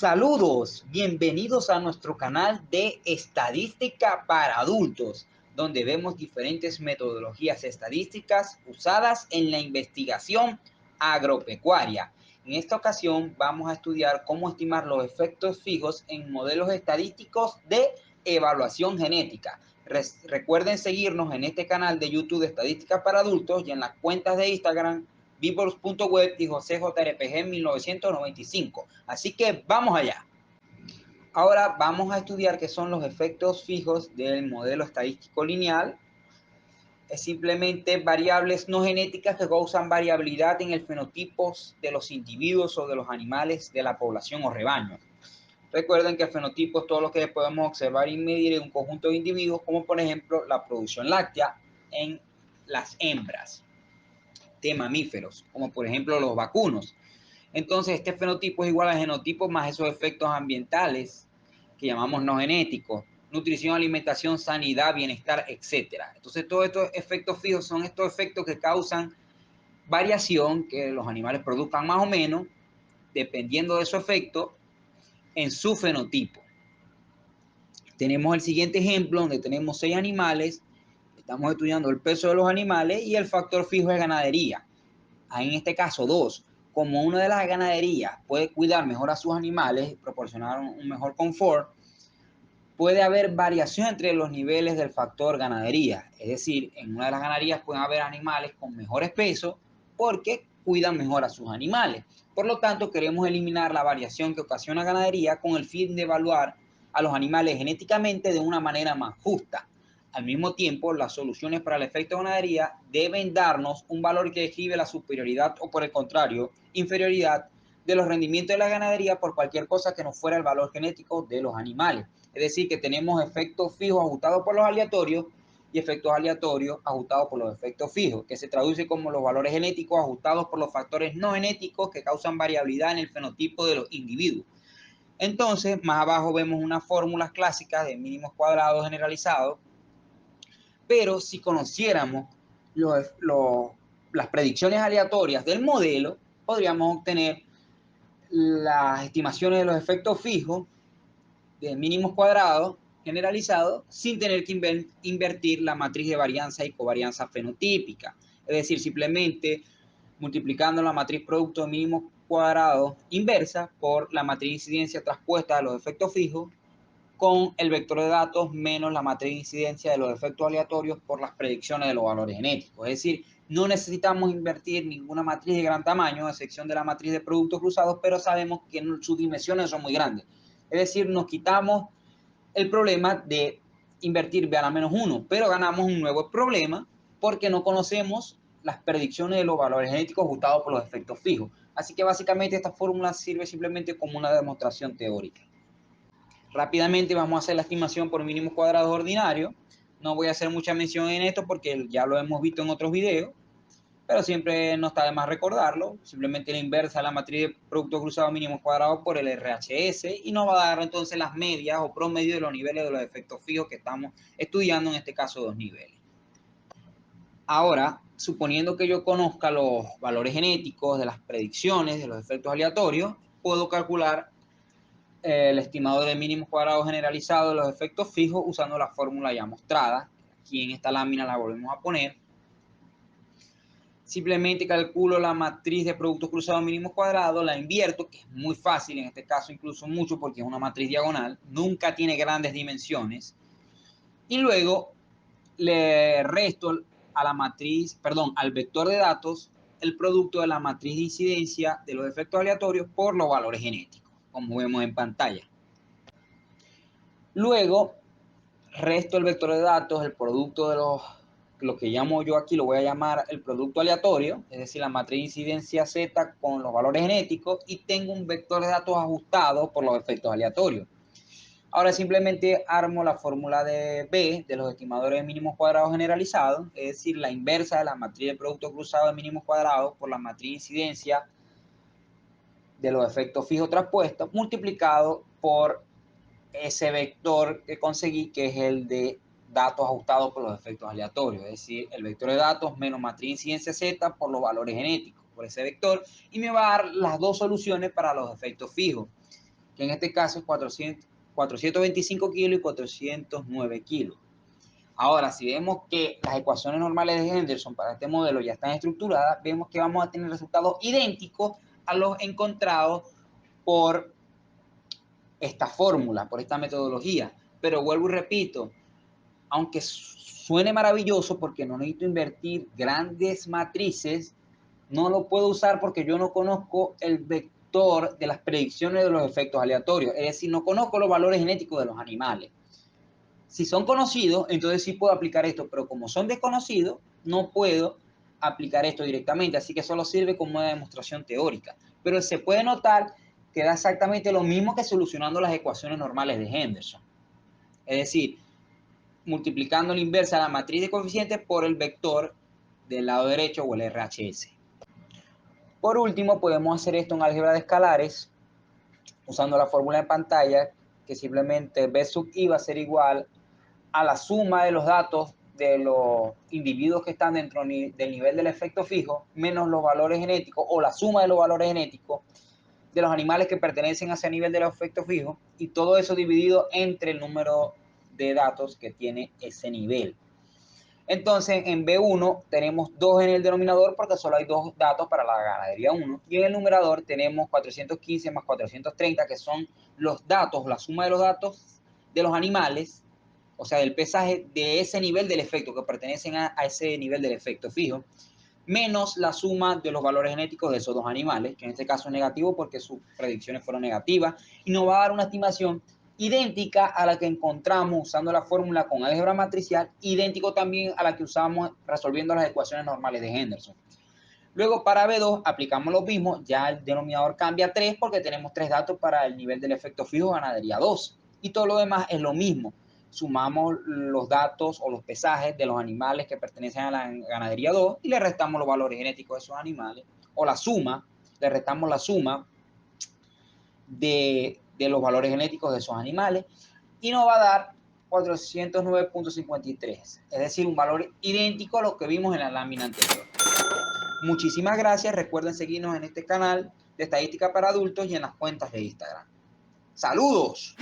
Saludos, bienvenidos a nuestro canal de estadística para adultos, donde vemos diferentes metodologías estadísticas usadas en la investigación agropecuaria. En esta ocasión vamos a estudiar cómo estimar los efectos fijos en modelos estadísticos de evaluación genética. Recuerden seguirnos en este canal de YouTube de estadística para adultos y en las cuentas de Instagram Vivors.web y José JRPG 1995. Así que vamos allá. Ahora vamos a estudiar qué son los efectos fijos del modelo estadístico lineal. Es simplemente variables no genéticas que causan variabilidad en el fenotipo de los individuos o de los animales de la población o rebaño. Recuerden que el fenotipo es todo lo que podemos observar y medir en un conjunto de individuos, como por ejemplo la producción láctea en las hembras de mamíferos, como por ejemplo los vacunos. Entonces, este fenotipo es igual al genotipo más esos efectos ambientales que llamamos no genéticos: nutrición, alimentación, sanidad, bienestar, etcétera. Entonces, todos estos efectos fijos son estos efectos que causan variación, que los animales produzcan más o menos, dependiendo de su efecto, en su fenotipo. Tenemos el siguiente ejemplo, donde tenemos 6 animales. Estamos estudiando el peso de los animales y el factor fijo de ganadería. Hay en este caso 2. Como una de las ganaderías puede cuidar mejor a sus animales, proporcionar un mejor confort, puede haber variación entre los niveles del factor ganadería. Es decir, en una de las ganaderías pueden haber animales con mejores pesos porque cuidan mejor a sus animales. Por lo tanto, queremos eliminar la variación que ocasiona ganadería con el fin de evaluar a los animales genéticamente de una manera más justa. Al mismo tiempo, las soluciones para el efecto ganadería deben darnos un valor que describe la superioridad o, por el contrario, inferioridad de los rendimientos de la ganadería por cualquier cosa que no fuera el valor genético de los animales. Es decir, que tenemos efectos fijos ajustados por los aleatorios y efectos aleatorios ajustados por los efectos fijos, que se traduce como los valores genéticos ajustados por los factores no genéticos que causan variabilidad en el fenotipo de los individuos. Entonces, más abajo vemos unas fórmulas clásicas de mínimos cuadrados generalizados, pero si conociéramos las predicciones aleatorias del modelo, podríamos obtener las estimaciones de los efectos fijos de mínimos cuadrados generalizados sin tener que invertir la matriz de varianza y covarianza fenotípica. Es decir, simplemente multiplicando la matriz producto de mínimos cuadrados inversa por la matriz de incidencia traspuesta de los efectos fijos con el vector de datos menos la matriz de incidencia de los efectos aleatorios por las predicciones de los valores genéticos. Es decir, no necesitamos invertir ninguna matriz de gran tamaño, a excepción de la matriz de productos cruzados, pero sabemos que sus dimensiones son muy grandes. Es decir, nos quitamos el problema de invertir B a la menos 1, pero ganamos un nuevo problema porque no conocemos las predicciones de los valores genéticos ajustados por los efectos fijos. Así que básicamente esta fórmula sirve simplemente como una demostración teórica. Rápidamente vamos a hacer la estimación por mínimos cuadrados ordinarios. No voy a hacer mucha mención en esto porque ya lo hemos visto en otros videos, pero siempre no está de más recordarlo. Simplemente la inversa de la matriz de producto cruzado mínimos cuadrados por el RHS y nos va a dar entonces las medias o promedio de los niveles de los efectos fijos que estamos estudiando, en este caso 2 niveles. Ahora, suponiendo que yo conozca los valores genéticos de las predicciones de los efectos aleatorios, puedo calcular el estimador de mínimos cuadrados generalizado de los efectos fijos usando la fórmula ya mostrada. Aquí en esta lámina la volvemos a poner. Simplemente calculo la matriz de productos cruzados mínimos cuadrados, la invierto, que es muy fácil, en este caso incluso mucho porque es una matriz diagonal, nunca tiene grandes dimensiones. Y luego le resto a la matriz, perdón, al vector de datos, el producto de la matriz de incidencia de los efectos aleatorios por los valores genéticos, como vemos en pantalla. Luego resto el vector de datos, el producto de lo que llamo yo aquí, lo voy a llamar el producto aleatorio, es decir, la matriz de incidencia Z con los valores genéticos, y tengo un vector de datos ajustado por los efectos aleatorios. Ahora simplemente armo la fórmula de B de los estimadores de mínimos cuadrados generalizados, es decir, la inversa de la matriz de producto cruzado de mínimos cuadrados por la matriz de incidencia de los efectos fijos traspuestos, multiplicado por ese vector que conseguí, que es el de datos ajustados por los efectos aleatorios, es decir, el vector de datos menos matriz de incidencia Z por los valores genéticos, por ese vector, y me va a dar las dos soluciones para los efectos fijos. que en este caso es 425 kilos y 409 kilos. Ahora, si vemos que las ecuaciones normales de Henderson para este modelo ya están estructuradas, vemos que vamos a tener resultados idénticos a los encontrados por esta fórmula, por esta metodología. Pero vuelvo y repito, aunque suene maravilloso porque no necesito invertir grandes matrices, no lo puedo usar porque yo no conozco el vector de las predicciones de los efectos aleatorios. Es decir, no conozco los valores genéticos de los animales. Si son conocidos, entonces sí puedo aplicar esto, pero como son desconocidos, no puedo aplicar esto directamente, así que solo sirve como una demostración teórica. Pero se puede notar que da exactamente lo mismo que solucionando las ecuaciones normales de Henderson. Es decir, multiplicando la inversa de la matriz de coeficientes por el vector del lado derecho o el RHS. Por último, podemos hacer esto en álgebra de escalares usando la fórmula en pantalla, que simplemente B sub I va a ser igual a la suma de los datos de los individuos que están dentro del nivel del efecto fijo, menos los valores genéticos, o la suma de los valores genéticos de los animales que pertenecen a ese nivel del efecto fijo, y todo eso dividido entre el número de datos que tiene ese nivel. Entonces, en B1 tenemos 2 en el denominador porque solo hay 2 datos para la ganadería 1. Y en el numerador tenemos 415 más 430, que son los datos, la suma de los datos de los animales, o sea, del pesaje de ese nivel del efecto, que pertenecen a ese nivel del efecto fijo, menos la suma de los valores genéticos de esos dos animales, que en este caso es negativo porque sus predicciones fueron negativas, y nos va a dar una estimación idéntica a la que encontramos usando la fórmula con álgebra matricial, idéntico también a la que usamos resolviendo las ecuaciones normales de Henderson. Luego para B2 aplicamos lo mismo, ya el denominador cambia a 3 porque tenemos 3 datos para el nivel del efecto fijo ganadería 2. Y todo lo demás es lo mismo. Sumamos los datos o los pesajes de los animales que pertenecen a la ganadería 2 y le restamos los valores genéticos de esos animales. O la suma, le restamos la suma de los valores genéticos de esos animales y nos va a dar 409.53. Es decir, un valor idéntico a lo que vimos en la lámina anterior. Muchísimas gracias. Recuerden seguirnos en este canal de estadística para adultos y en las cuentas de Instagram. ¡Saludos!